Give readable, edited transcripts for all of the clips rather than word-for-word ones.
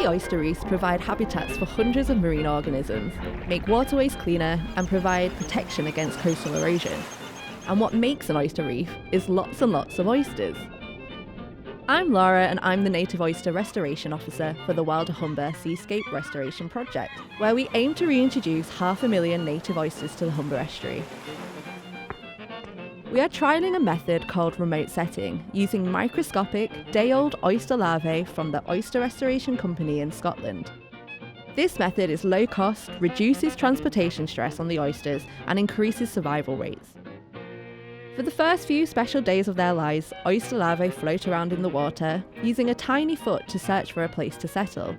Healthy oyster reefs provide habitats for hundreds of marine organisms, make waterways cleaner, and provide protection against coastal erosion. And what makes an oyster reef is lots and lots of oysters. I'm Laura, and I'm the Native Oyster Restoration Officer for the Humber Seascape Restoration Project, where we aim to reintroduce 500,000 native oysters to the Humber estuary. We are trialling a method called remote setting, using microscopic, day-old oyster larvae from the Oyster Restoration Company in Scotland. This method is low cost, reduces transportation stress on the oysters, and increases survival rates. For the first few special days of their lives, oyster larvae float around in the water, using a tiny foot to search for a place to settle.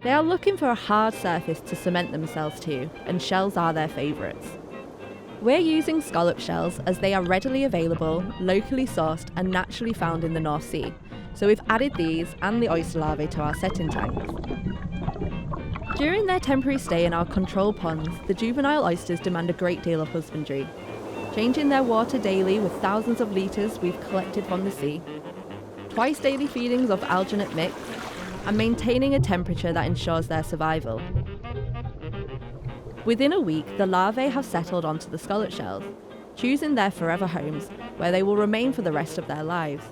They are looking for a hard surface to cement themselves to, and shells are their favourites. We're using scallop shells as they are readily available, locally sourced and naturally found in the North Sea, so we've added these and the oyster larvae to our setting tanks. During their temporary stay in our control ponds, the juvenile oysters demand a great deal of husbandry. Changing their water daily with thousands of litres we've collected from the sea, twice daily feedings of alginate mix, and maintaining a temperature that ensures their survival. Within a week, the larvae have settled onto the scallop shells, choosing their forever homes, where they will remain for the rest of their lives.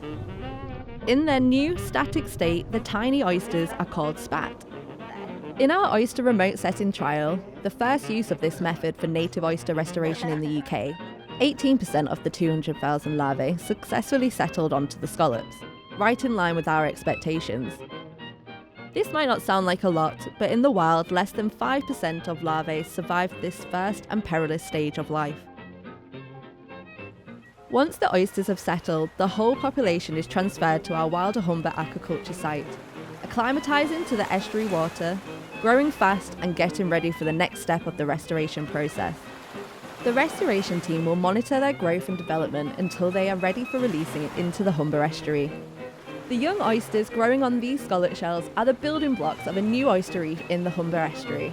In their new static state, the tiny oysters are called spat. In our oyster remote setting trial, the first use of this method for native oyster restoration in the UK, 18% of the 200,000 larvae successfully settled onto the scallops, right in line with our expectations. This might not sound like a lot, but in the wild, less than 5% of larvae survive this first and perilous stage of life. Once the oysters have settled, the whole population is transferred to our Humber aquaculture site, acclimatising to the estuary water, growing fast and getting ready for the next step of the restoration process. The restoration team will monitor their growth and development until they are ready for releasing it into the Humber estuary. The young oysters growing on these scallop shells are the building blocks of a new oyster reef in the Humber estuary.